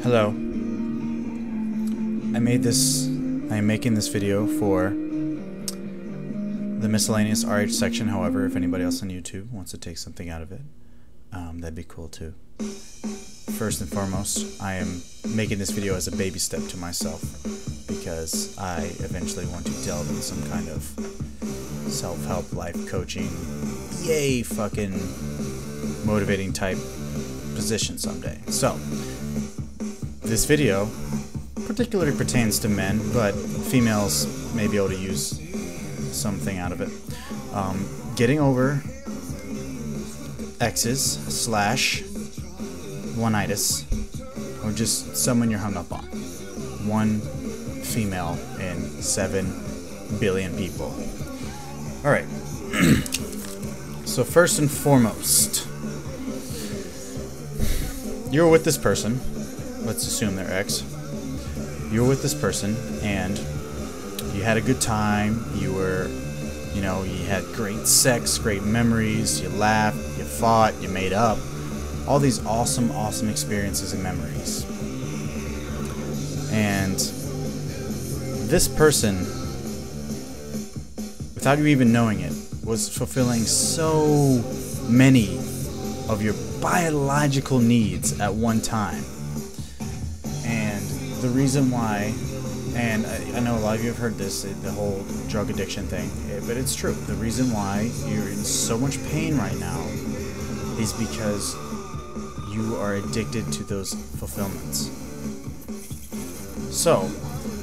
Hello. I am making this video for the miscellaneous RH section. However, if anybody else on YouTube wants to take something out of it, that'd be cool too. First and foremost, I am making this video as a baby step to myself because I eventually want to delve into some kind of self-help, life coaching, yay fucking motivating type position someday. So, this video particularly pertains to men, but females may be able to use something out of it. Getting over exes / oneitis, or just someone you're hung up on. One female in 7 billion people. Alright. So first and foremost, you're with this person. Let's assume they're ex. You're with this person and you had a good time. You had great sex, great memories. You laughed, you fought, you made up. All these awesome, awesome experiences and memories. And this person, without you even knowing it, was fulfilling so many of your biological needs at one time. And the reason why, and I know a lot of you have heard this, the whole drug addiction thing, but it's true. The reason why you're in so much pain right now is because you are addicted to those fulfillments. So,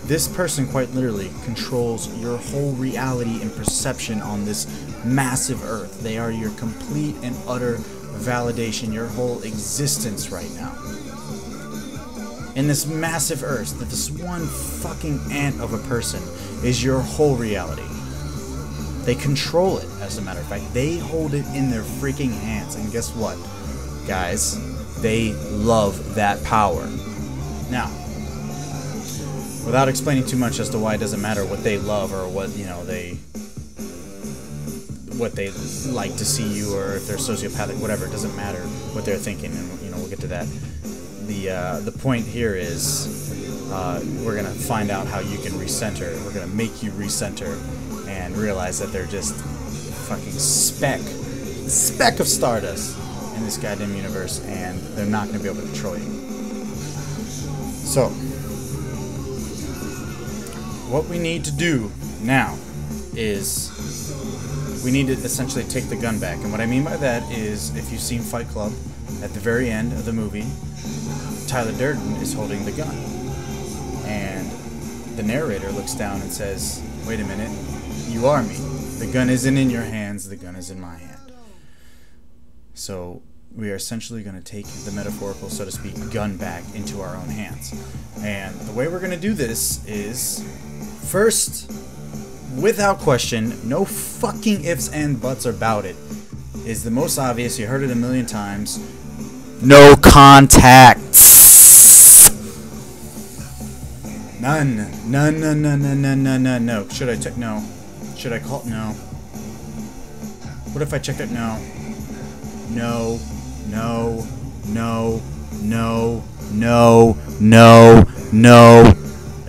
this person quite literally controls your whole reality and perception on this massive earth. They are your complete and utter validation, your whole existence right now. In this massive earth, that this one fucking ant of a person is your whole reality. They control it, as a matter of fact. They hold it in their freaking hands. And guess what, guys? They love that power. Now, without explaining too much as to why it doesn't matter what they love or what, what they like to see you, or if they're sociopathic, whatever, it doesn't matter what they're thinking, and we'll get to that. The point here is we're gonna find out how you can recenter. We're gonna make you recenter and realize that they're just fucking speck of stardust in this goddamn universe, and they're not gonna be able to control you. So, what we need to do now is we need to essentially take the gun back. And what I mean by that is, if you've seen Fight Club, at the very end of the movie, Tyler Durden is holding the gun. And the narrator looks down and says, wait a minute, you are me. The gun isn't in your hands, the gun is in my hand. So we are essentially going to take the metaphorical, so to speak, gun back into our own hands. And the way we're going to do this is, first, without question, no fucking ifs and buts about it, is the most obvious. You heard it a million times. No contacts. None. No. Should I check? No. Should I call? No. What if I check it? No. No.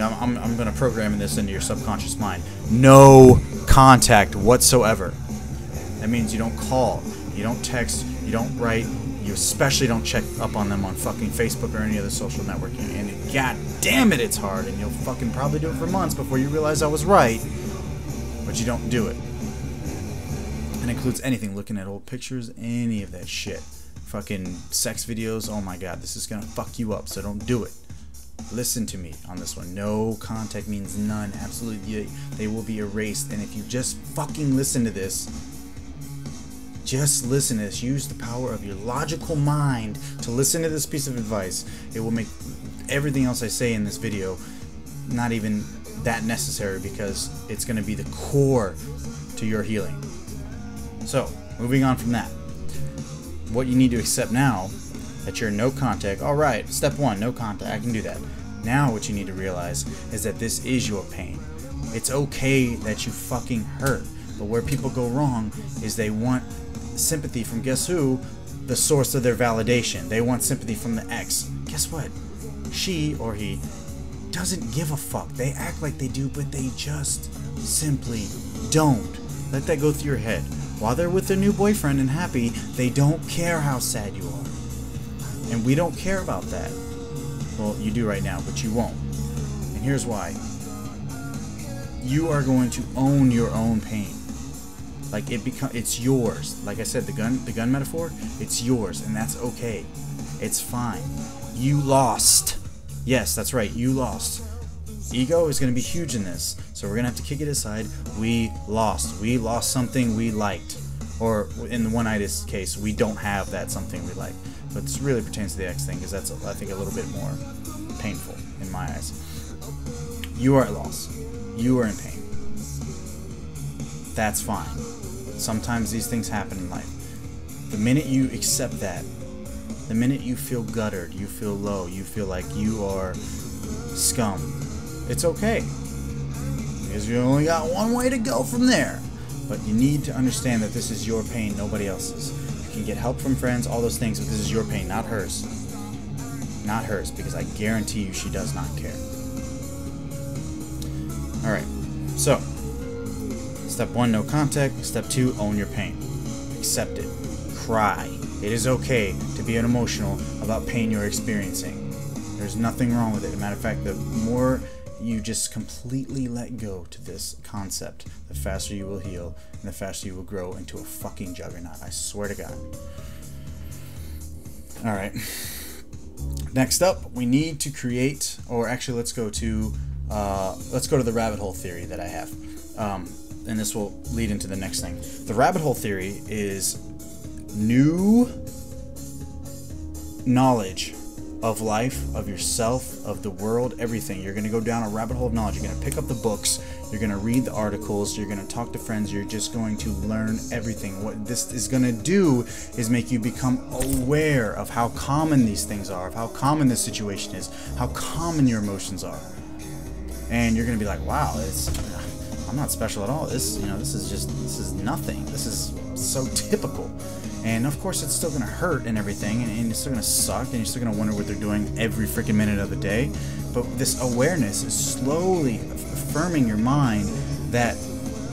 I'm gonna program this into your subconscious mind. No contact whatsoever. That means you don't call, you don't text, you don't write, you especially don't check up on them on fucking Facebook or any other social networking. And god damn it, it's hard, and you'll fucking probably do it for months before you realize I was right, but you don't do it. It includes anything, looking at old pictures, any of that shit. Fucking sex videos, oh my god, this is gonna fuck you up, so don't do it. Listen to me on this one. No contact means none. Absolutely, they will be erased. And if you just fucking listen to this, use the power of your logical mind to listen to this piece of advice. It will make everything else I say in this video not even that necessary, because it's going to be the core to your healing. So, moving on from that, what you need to accept now that you're no contact. Alright, step 1, no contact, I can do that. Now what you need to realize is that this is your pain. It's okay that you fucking hurt, but where people go wrong is they want sympathy from guess who? the source of their validation. They want sympathy from the ex. Guess what? She or he doesn't give a fuck. They act like they do, but they just simply don't. Let that go through your head. While they're with their new boyfriend and happy, they don't care how sad you are. And we don't care about that. Well, you do right now, but you won't. And here's why. You are going to own your own pain. Like it's yours. Like I said, the gun metaphor, it's yours, and that's okay. It's fine. You lost. Yes, that's right, you lost. Ego is going to be huge in this, so we're going to have to kick it aside. We lost. We lost something we liked. Or in the oneitis case, we don't have that something we like. But this really pertains to the X thing, because that's, I think, a little bit more painful in my eyes. You are at loss. You are in pain. That's fine. Sometimes these things happen in life. The minute you accept that, the minute you feel guttered, you feel low, you feel like you are scum, it's okay. Because you only got one way to go from there. But you need to understand that this is your pain, nobody else's. You can get help from friends, all those things, but this is your pain, not hers. Not hers, because I guarantee you she does not care. Alright, so step 1, no contact. Step 2, own your pain. Accept it. Cry. It is okay to be emotional about pain you're experiencing. There's nothing wrong with it. As a matter of fact, the more you just completely let go to this concept, the faster you will heal, and the faster you will grow into a fucking juggernaut. I swear to God. Alright. Next up, we need to create, or actually let's go to the rabbit hole theory that I have. And this will lead into the next thing. The rabbit hole theory is new knowledge of life, of yourself, of the world, everything. You're going to go down a rabbit hole of knowledge. You're going to pick up the books. You're going to read the articles. You're going to talk to friends. You're just going to learn everything. What this is going to do is make you become aware of how common these things are, of how common this situation is, how common your emotions are. And you're going to be like, wow, I'm not special at all. This is nothing. This is so typical. And of course it's still going to hurt and everything, and it's still going to suck, and you're still going to wonder what they're doing every freaking minute of the day. But this awareness is slowly affirming your mind that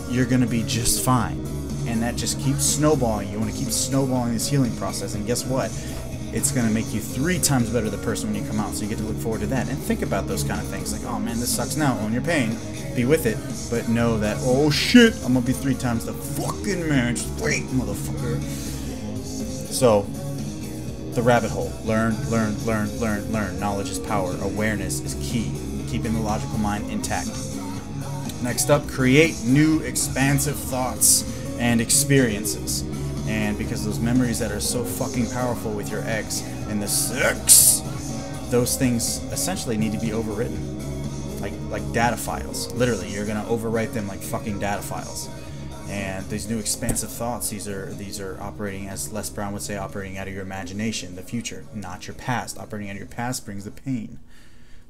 you're going to be just fine. And that just keeps snowballing. You want to keep snowballing this healing process, and guess what? It's going to make you 3 times better the person when you come out, so you get to look forward to that. And think about those kind of things, like, oh man, this sucks now, own your pain, be with it, but know that, oh shit, I'm going to be 3 times the fucking man, just wait, motherfucker. So, the rabbit hole. Learn, learn, learn, learn, learn. Knowledge is power. Awareness is key. Keeping the logical mind intact. Next up, create new expansive thoughts and experiences. And because those memories that are so fucking powerful with your ex and the sex, those things essentially need to be overwritten. Like data files. Literally, you're gonna overwrite them like fucking data files. And these new expansive thoughts, these are operating, as Les Brown would say, operating out of your imagination, the future, not your past. Operating out of your past brings the pain.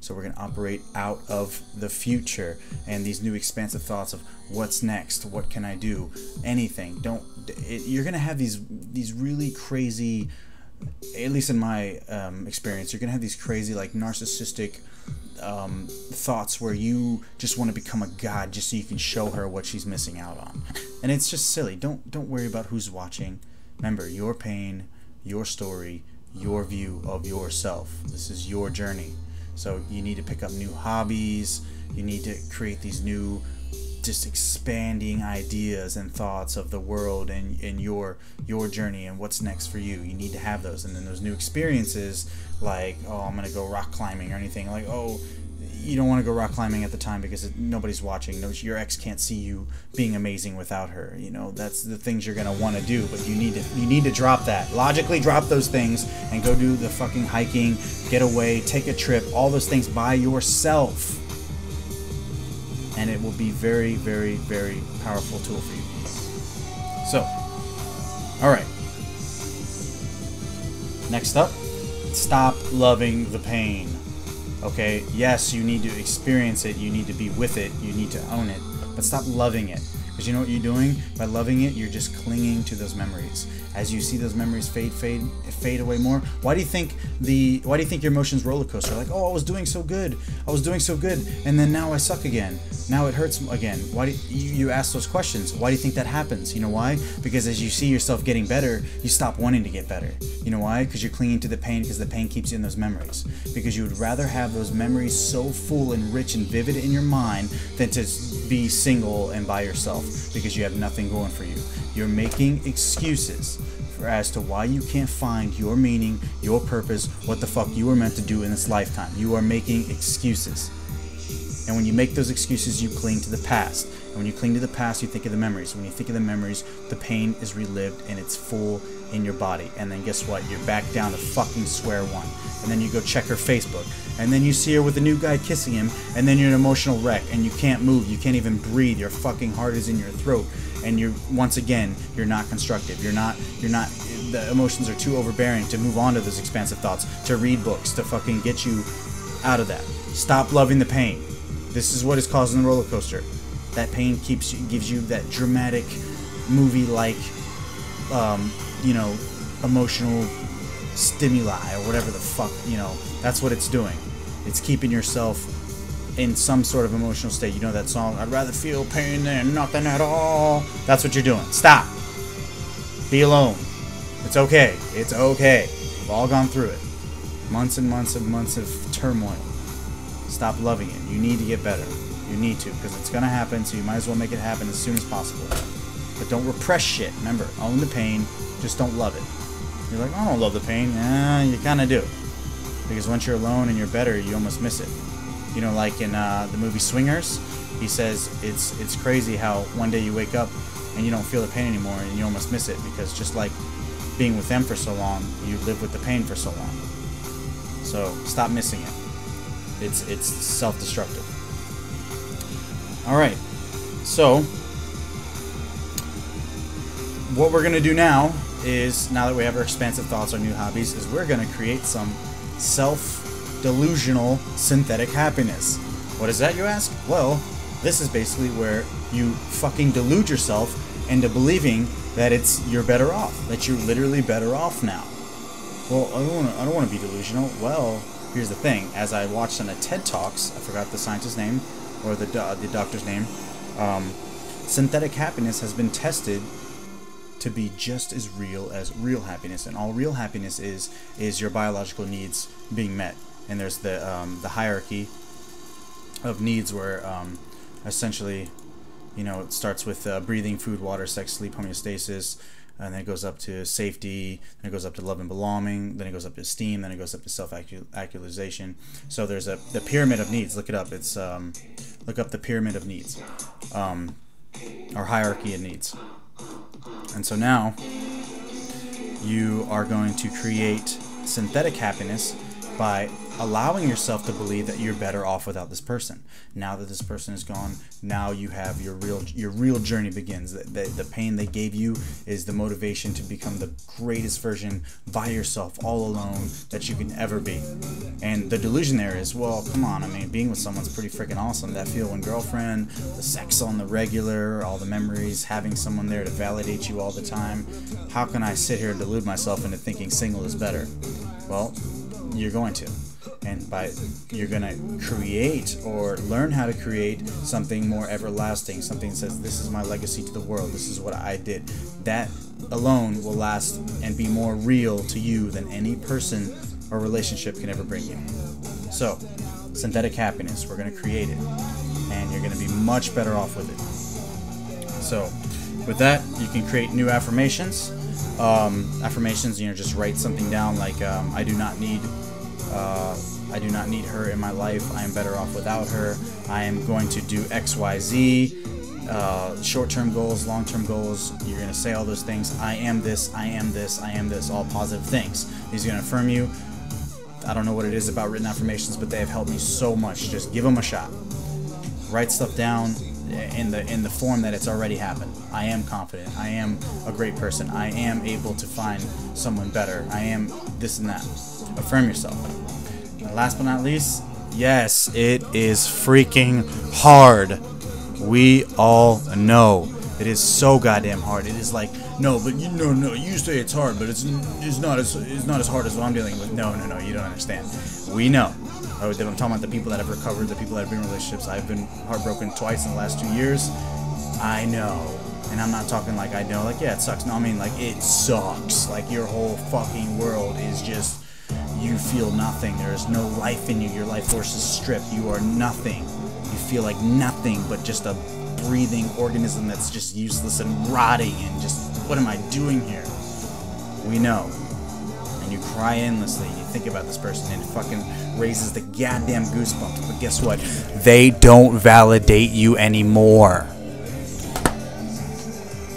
So we're going to operate out of the future, and these new expansive thoughts of what's next, what can I do, anything. You're going to have these really crazy, at least in my experience, you're going to have these crazy, like, narcissistic thoughts where you just want to become a god just so you can show her what she's missing out on. And it's just silly. Don't worry about who's watching. Remember, your pain, your story, your view of yourself. This is your journey. So you need to pick up new hobbies. You need to create these new, just expanding ideas and thoughts of the world and your journey and what's next for you. You need to have those. And then those new experiences, like, oh, I'm gonna go rock climbing or anything, like, oh, you don't want to go rock climbing at the time because nobody's watching. Your ex can't see you being amazing without her. You know, that's the things you're gonna want to do, but you need to drop that. Logically drop those things and go do the fucking hiking, get away, take a trip, all those things by yourself. And it will be very, very, very powerful tool for you. So, alright. Next up, stop loving the pain. Okay, yes, you need to experience it, you need to be with it, you need to own it, but stop loving it. Because you know what you're doing? By loving it, you're just clinging to those memories. As you see those memories fade away more. Why do you think your emotions roller coaster? Like, oh, I was doing so good, and then now I suck again. Now it hurts again. Why do you ask those questions? Why do you think that happens? You know why? Because as you see yourself getting better, you stop wanting to get better. You know why? Because you're clinging to the pain, because the pain keeps you in those memories. Because you would rather have those memories so full and rich and vivid in your mind than to be single and by yourself, because you have nothing going for you. You're making excuses as to why you can't find your meaning, your purpose, what the fuck you were meant to do in this lifetime. You are making excuses. And when you make those excuses, you cling to the past. And when you cling to the past, you think of the memories. When you think of the memories, the pain is relived and it's full in your body. And then guess what? You're back down to fucking square one. And then you go check her Facebook. And then you see her with a new guy kissing him. And then you're an emotional wreck. And you can't move. You can't even breathe. Your fucking heart is in your throat. And once again, you're not constructive. You're not, the emotions are too overbearing to move on to those expansive thoughts, to read books, to fucking get you out of that. Stop loving the pain. This is what is causing the roller coaster. That pain gives you that dramatic, movie-like, emotional stimuli or whatever the fuck, that's what it's doing. It's keeping yourself in some sort of emotional state. You know that song, I'd rather feel pain than nothing at all. That's what you're doing. Stop. Be alone. It's okay. It's okay. We've all gone through it. Months and months and months of turmoil. Stop loving it. You need to get better. You need to, because it's going to happen, so you might as well make it happen as soon as possible. But don't repress shit. Remember, own the pain, just don't love it. You're like, I don't love the pain. You kind of do. Because once you're alone and you're better, you almost miss it. Like in the movie Swingers, he says it's crazy how one day you wake up and you don't feel the pain anymore and you almost miss it, because just like being with them for so long, you live with the pain for so long. So stop missing it. It's self-destructive. Alright, so what we're going to do now is, now that we have our expansive thoughts, our new hobbies, is we're going to create some self-delusional synthetic happiness. What is that, you ask? Well, this is basically where you fucking delude yourself into believing that you're better off, that you're literally better off now. Well, I don't want to be delusional. Well, here's the thing. As I watched on a TED Talks, I forgot the scientist's name, or the doctor's name, synthetic happiness has been tested to be just as real as real happiness. And all real happiness is your biological needs being met. And there's the hierarchy of needs where essentially, it starts with breathing, food, water, sex, sleep, homeostasis, and then it goes up to safety, then it goes up to love and belonging, then it goes up to esteem, then it goes up to self-actualization. So there's the pyramid of needs. Look it up. It's look up the pyramid of needs, or hierarchy of needs. And so now you are going to create synthetic happiness by allowing yourself to believe that you're better off without this person. Now that this person is gone, now you have your real journey begins. The pain they gave you is the motivation to become the greatest version by yourself, all alone, that you can ever be. And the delusion there is, well, come on, I mean, being with someone's pretty freaking awesome. That feel-one girlfriend, the sex on the regular, all the memories, having someone there to validate you all the time. How can I sit here and delude myself into thinking single is better? Well, you're going to. And you're going to create or learn how to create something more everlasting, something that says, this is my legacy to the world, this is what I did. That alone will last and be more real to you than any person or relationship can ever bring you. So, synthetic happiness, we're going to create it. And you're going to be much better off with it. So, with that, you can create new affirmations. Affirmations, just write something down like, I do not need her in my life. I am better off without her. I am going to do X, Y, Z. Short-term goals, long-term goals. You're going to say all those things. I am this, I am this, I am this. All positive things. He's going to affirm you. I don't know what it is about written affirmations, but they have helped me so much. Just give them a shot. Write stuff down in the form that it's already happened. I am confident. I am a great person. I am able to find someone better. I am this and that. Affirm yourself. And last but not least, yes, it is freaking hard. We all know. It is so goddamn hard. It is like, no, but no, you say it's hard, but it's not as hard as what I'm dealing with. No, you don't understand. We know. I'm talking about the people that have recovered, the people that have been in relationships. I've been heartbroken twice in the last 2 years. I know. And I'm not talking like I know, like, yeah, it sucks. No, I mean, like, it sucks. Like, your whole fucking world is just, you feel nothing. There is no life in you. Your life force is stripped. You are nothing. You feel like nothing but just a breathing organism that's just useless and rotting and just, what am I doing here? We know. And you cry endlessly. You think about this person and it fucking raises the goddamn goosebumps. But guess what? They don't validate you anymore.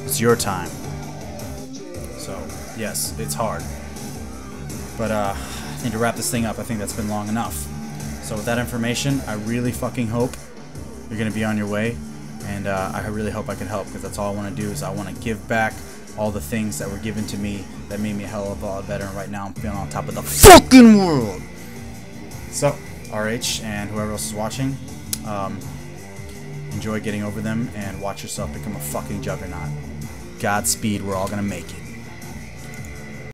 It's your time. So, yes, it's hard. But, I need to wrap this thing up. I think that's been long enough. So with that information, I really fucking hope you're going to be on your way. And I really hope I can help, because that's all I want to do is I want to give back all the things that were given to me that made me a hell of a lot better. And right now I'm feeling on top of the fucking world. So, RH and whoever else is watching, enjoy getting over them and watch yourself become a fucking juggernaut. Godspeed, we're all going to make it.